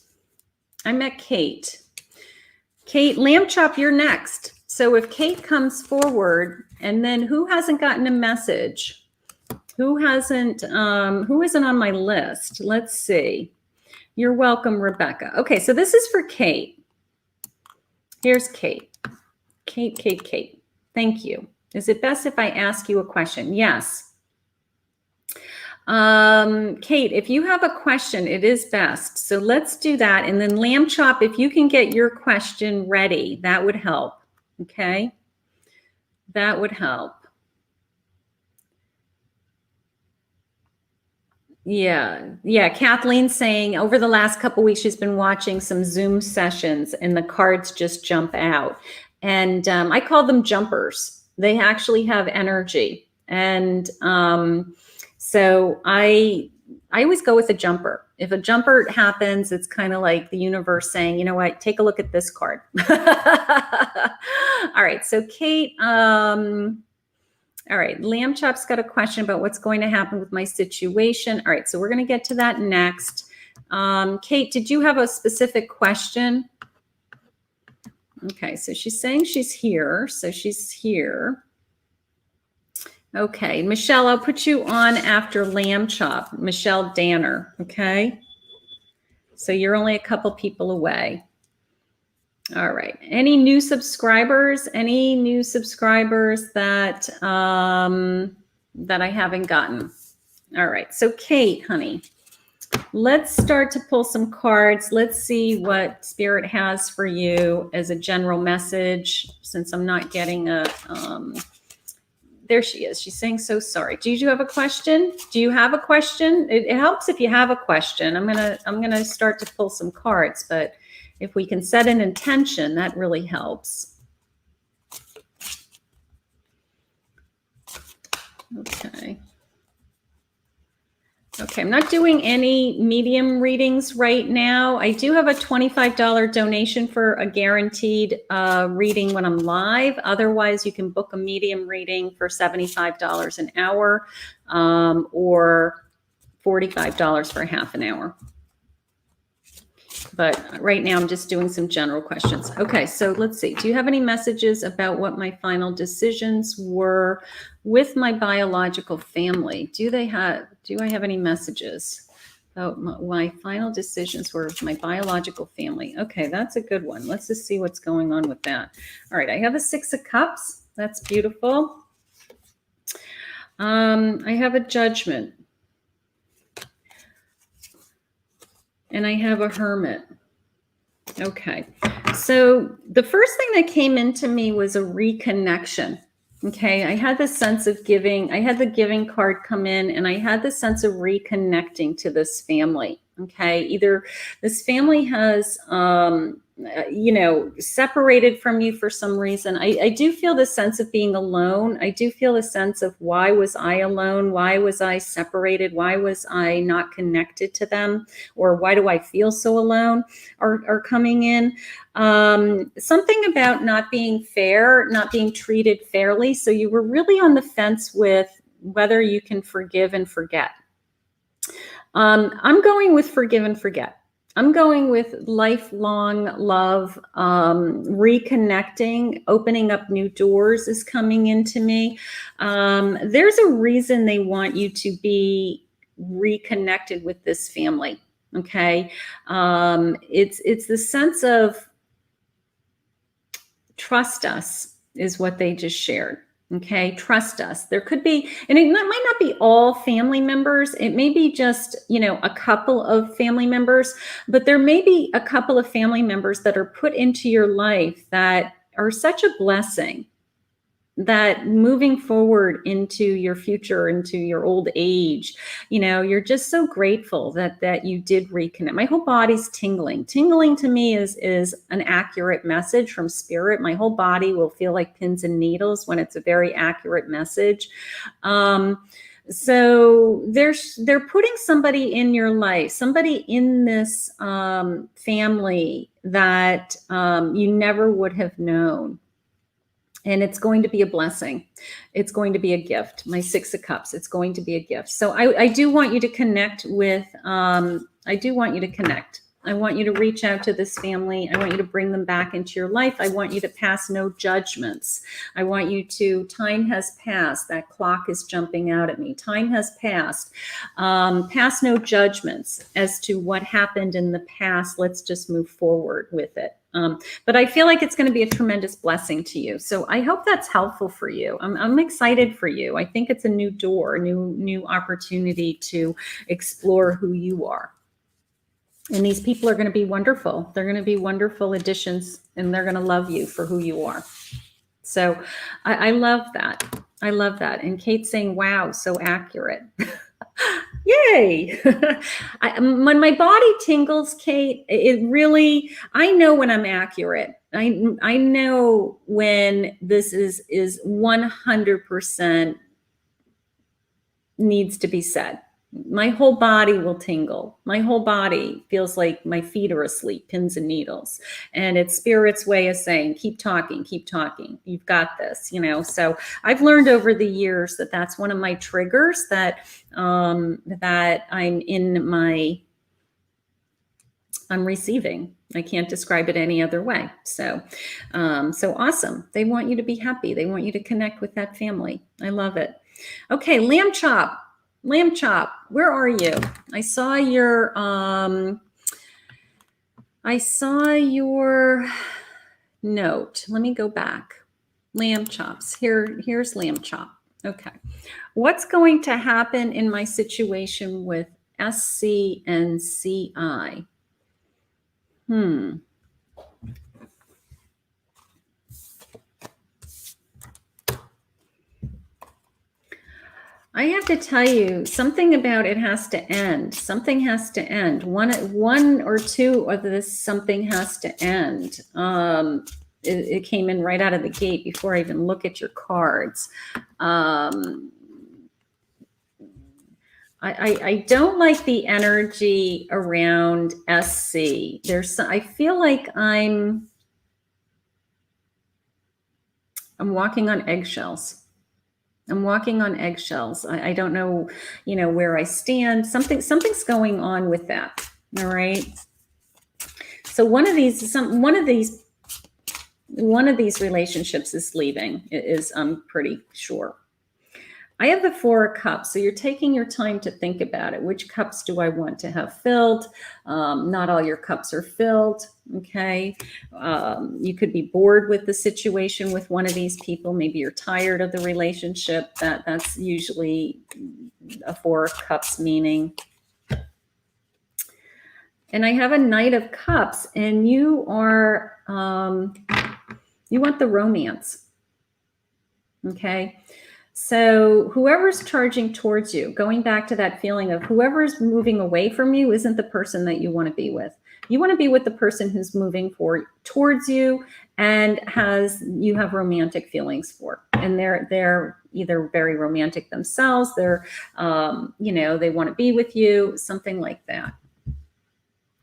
Kate, Lamb Chop, you're next. So if Kate comes forward, and then who hasn't gotten a message? Who isn't on my list? Let's see. You're welcome, Rebecca. Okay, so this is for Kate. Here's Kate. Kate. Thank you. Is it best if I ask you a question? Yes. Kate, if you have a question, it is best. So let's do that. And then Lamb Chop, if you can get your question ready, that would help. Okay. That would help. Yeah. Kathleen's saying over the last couple of weeks, she's been watching some Zoom sessions and the cards just jump out. And I call them jumpers. They actually have energy. And so I always go with a jumper. If a jumper happens, it's kind of like the universe saying, you know what, take a look at this card. All right. So Kate, all right, Lamb Chop's got a question about what's going to happen with my situation. All right, so we're going to get to that next. Kate, did you have a specific question? Okay, so she's saying she's here. So she's here. Okay, Michelle, I'll put you on after Lamb Chop. Michelle Danner, okay? So you're only a couple people away. All right. Any new subscribers? Any new subscribers that that I haven't gotten? All right. So Kate, honey, let's start to pull some cards. Let's see what Spirit has for you as a general message. Since I'm not getting a there she is. She's saying so sorry. Do you have a question? Do you have a question? It helps if you have a question. I'm gonna start to pull some cards, but if we can set an intention, that really helps. Okay. Okay, I'm not doing any medium readings right now. I do have a $25 donation for a guaranteed reading when I'm live. Otherwise, you can book a medium reading for $75 an hour or $45 for half an hour. But right now I'm just doing some general questions. Okay, so let's see. Do you have any messages about what my final decisions were with my biological family? Do I have any messages about my final decisions were with my biological family? Okay, that's a good one. Let's just see what's going on with that. All right, I have a 6 of Cups. That's beautiful. I have a Judgment. And I have a Hermit. Okay. So the first thing that came into me was a reconnection. Okay. I had this sense of giving. I had the giving card come in and I had the sense of reconnecting to this family. Okay. Either this family has separated from you for some reason. I do feel the sense of being alone. I do feel the sense of, why was I alone? Why was I separated? Why was I not connected to them? Or why do I feel so alone? Are coming in. Something about not being fair, not being treated fairly. So you were really on the fence with whether you can forgive and forget. I'm going with forgive and forget. I'm going with lifelong love, reconnecting, opening up new doors is coming into me. There's a reason they want you to be reconnected with this family. Okay. It's the sense of trust us is what they just shared. Okay, trust us. There could be, and it might not be all family members. It may be just, a couple of family members, but there may be a couple of family members that are put into your life that are such a blessing, that moving forward into your future, into your old age, you're just so grateful that you did reconnect. My whole body's tingling. Tingling to me is an accurate message from spirit. My whole body will feel like pins and needles when it's a very accurate message. So they're putting somebody in your life, somebody in this family that you never would have known. And it's going to be a blessing. It's going to be a gift. My 6 of Cups, it's going to be a gift. So I do want you to connect with, I do want you to connect. I want you to reach out to this family. I want you to bring them back into your life. I want you to pass no judgments. I want you to, time has passed. That clock is jumping out at me. Time has passed. Pass no judgments as to what happened in the past. Let's just move forward with it. But I feel like it's going to be a tremendous blessing to you. So I hope that's helpful for you. I'm excited for you. I think it's a new door, a new opportunity to explore who you are. And these people are going to be wonderful. They're going to be wonderful additions, and they're going to love you for who you are. So I love that. I love that. And Kate's saying, wow, so accurate. Yay. When my body tingles, Kate, it really, I know when I'm accurate. I know when this is 100% needs to be said. My whole body will tingle. My whole body feels like my feet are asleep, pins and needles. And it's spirit's way of saying, keep talking, keep talking. You've got this, So I've learned over the years that that's one of my triggers, that that I'm receiving. I can't describe it any other way. So awesome. They want you to be happy. They want you to connect with that family. I love it. Okay, Lamb Chop. Lamb Chop, where are you? I saw your note. Let me go back. Lamb Chops. Here's Lamb Chop. Okay. What's going to happen in my situation with SC and CI? I have to tell you, something about it has to end. Something has to end. One or two of this, something has to end. It came in right out of the gate before I even look at your cards. I don't like the energy around SC. I feel like I'm walking on eggshells. I'm walking on eggshells. I don't know, where I stand. Something's going on with that. All right. So one of these relationships is leaving. I'm pretty sure. I have the 4 of Cups. So you're taking your time to think about it. Which cups do I want to have filled? Not all your cups are filled. Okay. You could be bored with the situation with one of these people. Maybe you're tired of the relationship. That's usually a 4 of Cups meaning. And I have a Knight of Cups, and you are, you want the romance. Okay. So whoever's charging towards you, going back to that feeling of whoever's moving away from you isn't the person that you want to be with. You want to be with the person who's moving towards you and you have romantic feelings for. And they're either very romantic themselves, they're they want to be with you, something like that.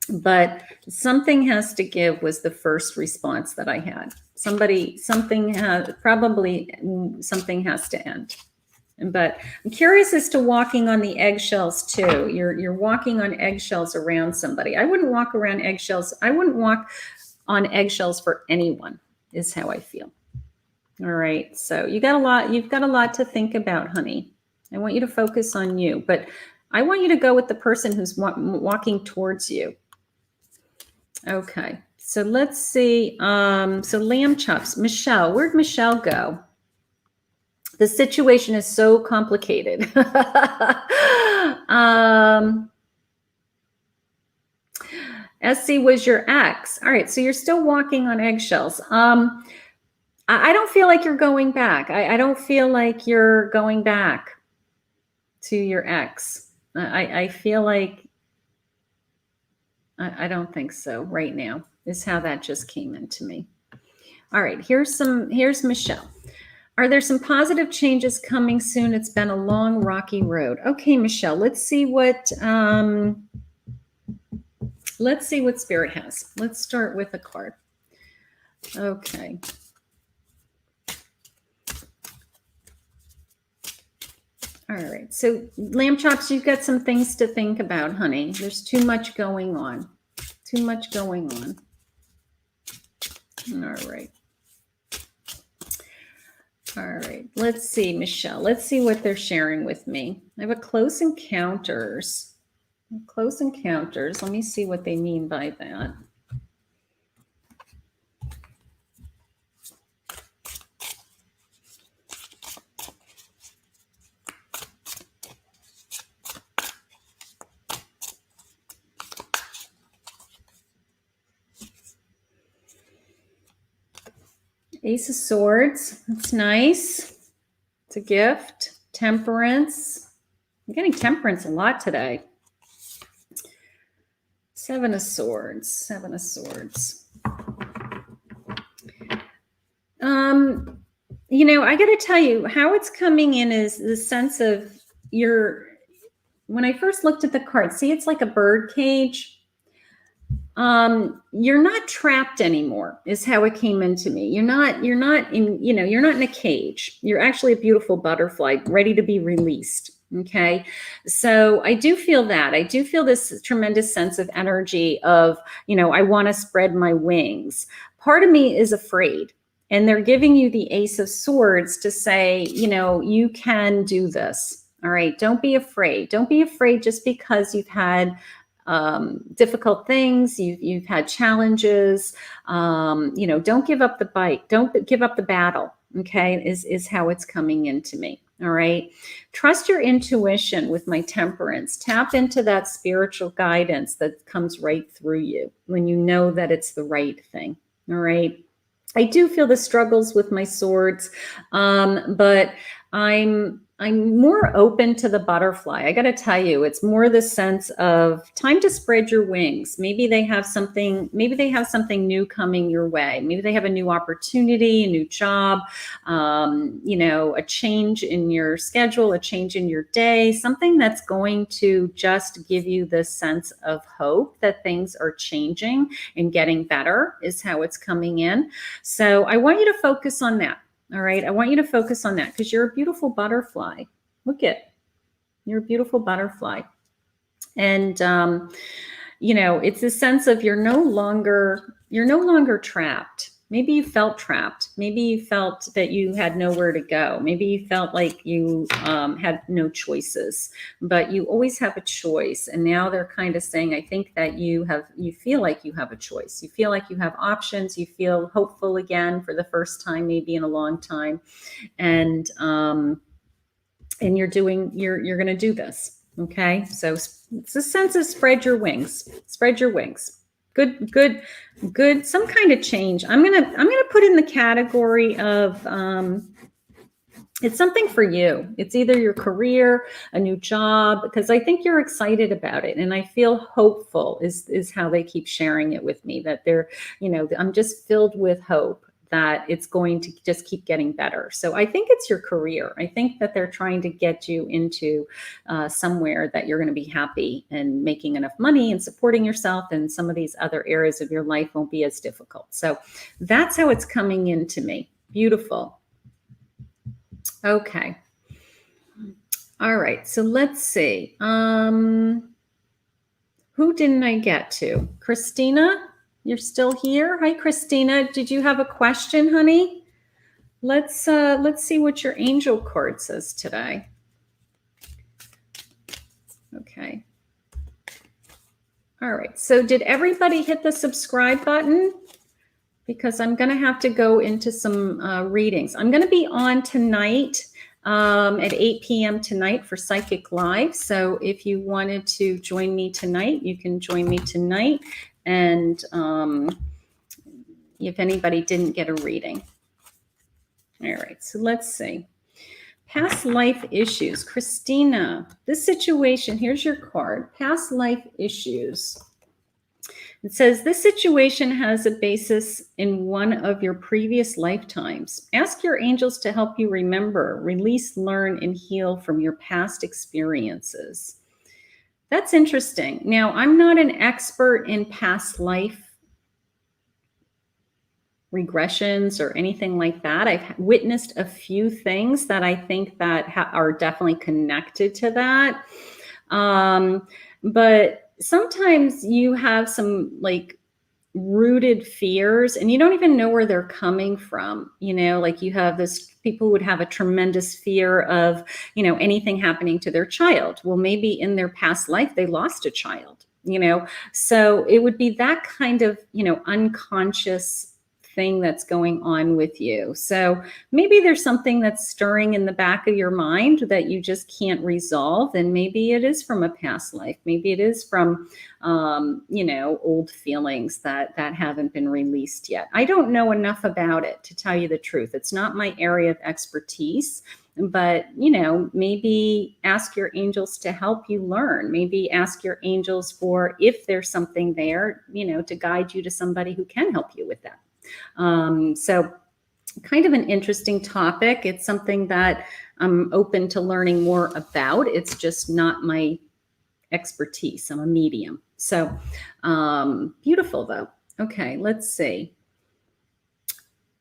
But something has to give was the first response that I had. Something has to end. But I'm curious as to walking on the eggshells too. You're walking on eggshells around somebody. I wouldn't walk around eggshells. I wouldn't walk on eggshells for anyone, is how I feel. All right. So you've got a lot to think about, honey. I want you to focus on you, but I want you to go with the person who's walking towards you. Okay. So let's see. So lamb chops. Michelle, where'd Michelle go? The situation is so complicated. SC was your ex. All right, so you're still walking on eggshells. I don't feel like you're going back. I don't feel like you're going back to your ex. I feel like I don't think so right now, is how that just came into me. All right, here's Michelle. Are there some positive changes coming soon? It's been a long, rocky road. Okay, Michelle, let's see what Spirit has. Let's start with a card. Okay. All right. So, lamb chops, you've got some things to think about, honey. There's too much going on. Too much going on. All right. All right, let's see, Michelle. Let's see what they're sharing with me. I have a close encounters. Close encounters. Let me see what they mean by that. Ace of Swords. That's nice. It's a gift. Temperance. I'm getting temperance a lot today. Seven of Swords. Seven of Swords. I got to tell you, how it's coming in is the sense of when I first looked at the card, see, it's like a bird cage. You're not trapped anymore, is how it came into me. You're not in a cage. You're actually a beautiful butterfly ready to be released. Okay. So I do feel that. I do feel this tremendous sense of energy of, I want to spread my wings. Part of me is afraid. And they're giving you the Ace of Swords to say, you can do this. All right. Don't be afraid. Don't be afraid just because you've had difficult things, you've had challenges, don't give up the fight. Don't give up the battle. Okay. Is how it's coming into me. All right. Trust your intuition with my temperance. Tap into that spiritual guidance that comes right through you when you know that it's the right thing. All right. I do feel the struggles with my swords, but I'm more open to the butterfly. I got to tell you, it's more the sense of time to spread your wings. Maybe they have something new coming your way. Maybe they have a new opportunity, a new job, a change in your schedule, a change in your day, something that's going to just give you this sense of hope that things are changing and getting better is how it's coming in. So I want you to focus on that. All right. I want you to focus on that because you're a beautiful butterfly. Look at, you're a beautiful butterfly. And, it's a sense of you're no longer trapped. Maybe you felt trapped. Maybe you felt that you had nowhere to go. Maybe you felt like you had no choices, but you always have a choice. And now they're kind of saying, I think that you feel like you have a choice. You feel like you have options. You feel hopeful again for the first time, maybe in a long time. And you're going to do this. Okay. So it's a sense of spread your wings. Spread your wings. Good. Some kind of change. I'm gonna put in the category of It's something for you. It's either your career, a new job, because I think you're excited about it. And I feel hopeful is how they keep sharing it with me, that they're, I'm just filled with hope that it's going to just keep getting better. So I think it's your career. I think that they're trying to get you into somewhere that you're going to be happy and making enough money and supporting yourself, and some of these other areas of your life won't be as difficult. So that's how it's coming into me. Beautiful. Okay. All right. So let's see. Who didn't I get to? Christina, you're still here. Hi, Christina. Did you have a question, honey? Let's see what your angel card says today. Okay. All right. So did everybody hit the subscribe button? Because I'm going to have to go into some readings. I'm going to be on tonight at 8 p.m. tonight for Psychic Live. So if you wanted to join me tonight, you can join me tonight. And if anybody didn't get a reading. All right, so let's see. Past life issues. Christina, this situation, here's your card. Past life issues. It says, this situation has a basis in one of your previous lifetimes. Ask your angels to help you remember, release, learn, and heal from your past experiences. That's interesting. Now, I'm not an expert in past life regressions or anything like that. I've witnessed a few things that I think that are definitely connected to that. But sometimes you have some like rooted fears and you don't even know where they're coming from. Like you have this, people would have a tremendous fear of, anything happening to their child. Well, maybe in their past life, they lost a child, so it would be that kind of, unconscious thing that's going on with you. So maybe there's something that's stirring in the back of your mind that you just can't resolve. And maybe it is from a past life. Maybe it is from, old feelings that haven't been released yet. I don't know enough about it, to tell you the truth. It's not my area of expertise. But, maybe ask your angels to help you learn. Maybe ask your angels for, if there's something there, to guide you to somebody who can help you with that. So kind of an interesting topic. It's something that I'm open to learning more about. It's just not my expertise. I'm a medium. So beautiful though. Okay, let's see.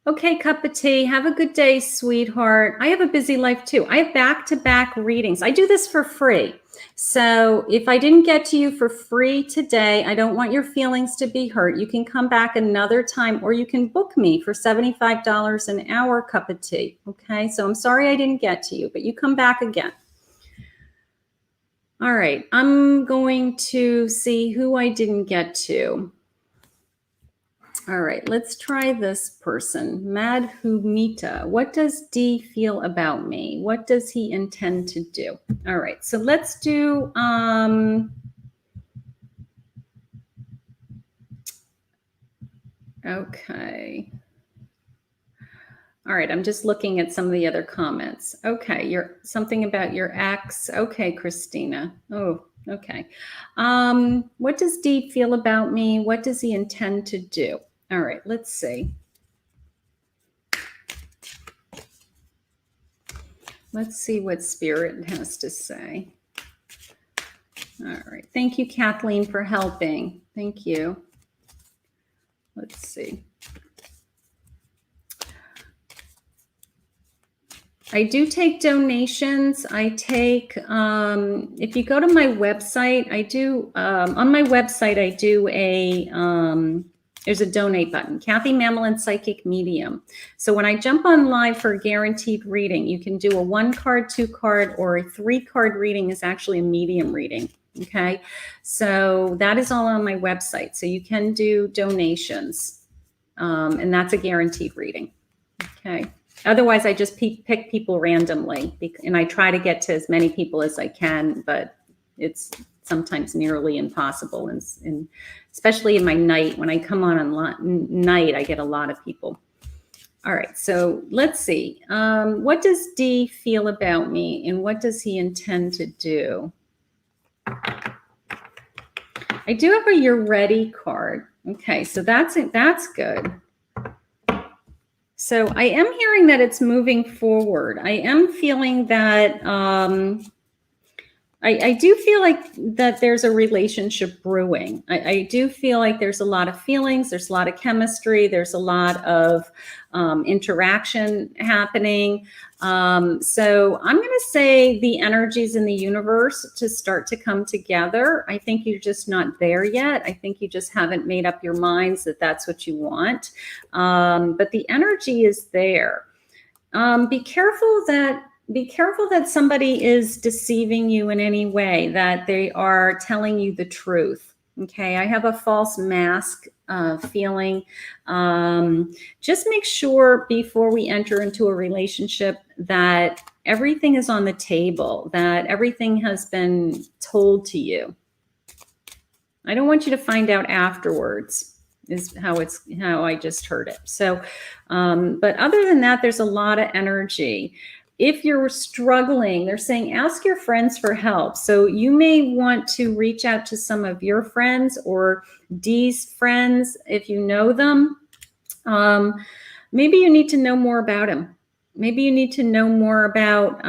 Okay, cup of tea. Have a good day, sweetheart. I have a busy life too. I have back-to-back readings. I do this for free. So if I didn't get to you for free today, I don't want your feelings to be hurt. You can come back another time, or you can book me for $75 an hour, cup of tea. Okay, so I'm sorry I didn't get to you, but you come back again. All right, I'm going to see who I didn't get to. All right, let's try this person, Madhumita. What does D feel about me? What does he intend to do? All right, so let's do, okay. All right, I'm just looking at some of the other comments. Okay, something about your ex. Okay, Christina. Oh, okay. What does D feel about me? What does he intend to do? All right, let's see. Let's see what Spirit has to say. All right. Thank you, Kathleen, for helping. Thank you. Let's see. I do take donations. I take, if you go to my website, I do, on my website, I do there's a donate button, Kathy Mamolen Psychic Medium. So when I jump on live for a guaranteed reading, you can do a 1-card, 2-card, or a 3-card reading is actually a medium reading. Okay. So that is all on my website. So you can do donations, and that's a guaranteed reading. Okay. Otherwise, I just pick people randomly, and I try to get to as many people as I can, but it's sometimes nearly impossible. And especially in my night, when I come on night, I get a lot of people. All right, so let's see. What does D feel about me, and what does he intend to do? I do have a "You're Ready" card. Okay, so that's it. That's good. So I am hearing that it's moving forward. I am feeling that I do feel like that there's a relationship brewing. I do feel like there's a lot of feelings, there's a lot of chemistry, there's a lot of interaction happening. So I'm going to say the energies in the universe to start to come together. I think you're just not there yet. I think you just haven't made up your minds that that's what you want. But the energy is there. Be careful that somebody is deceiving you in any way, that they are telling you the truth. Okay, I have a false mask feeling. Just make sure before we enter into a relationship that everything is on the table, that everything has been told to you. I don't want you to find out afterwards, is how I just heard it. So, but other than that, there's a lot of energy. If you're struggling, they're saying ask your friends for help. So you may want to reach out to some of your friends or Dee's friends if you know them. Maybe you need to know more about him. Maybe you need to know more about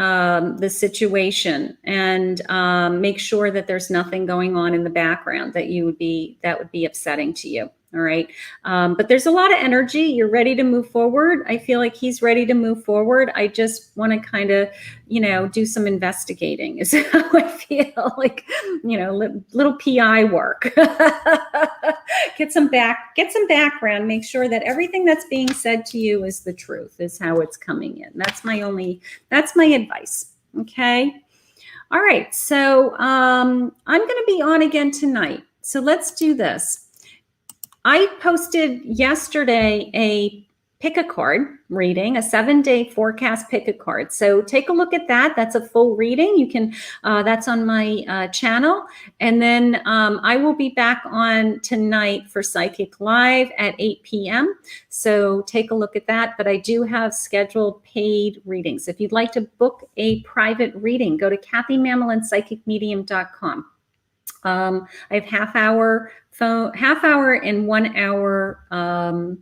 the situation and make sure that there's nothing going on in the background that would be upsetting to you. All right. But there's a lot of energy. You're ready to move forward. I feel like he's ready to move forward. I just want to kind of, do some investigating is how I feel, like, little PI work. Get some background, make sure that everything that's being said to you is the truth, is how it's coming in. That's my advice. Okay. All right. So I'm going to be on again tonight. So let's do this. I posted yesterday a pick a card reading, a 7-day forecast pick a card. So take a look at that. That's a full reading. You can, that's on my channel. And then I will be back on tonight for Psychic Live at 8 p.m. So take a look at that. But I do have scheduled paid readings. If you'd like to book a private reading, go to KathyMamolenPsychicMedium.com. I have half hour and 1 hour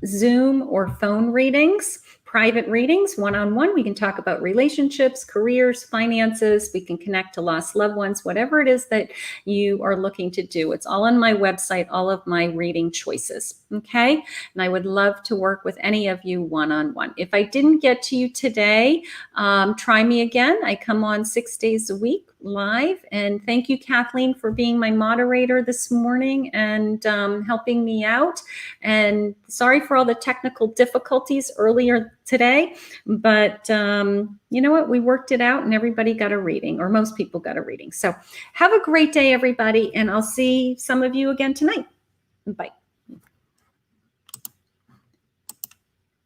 Zoom or phone readings, private readings, one-on-one. We can talk about relationships, careers, finances. We can connect to lost loved ones, whatever it is that you are looking to do. It's all on my website, all of my reading choices. Okay. And I would love to work with any of you one-on-one. If I didn't get to you today, try me again. I come on 6 days a week live. And thank you, Kathleen, for being my moderator this morning and helping me out. And sorry for all the technical difficulties earlier today, but you know what? We worked it out and everybody got a reading, or most people got a reading. So have a great day, everybody. And I'll see some of you again tonight. Bye.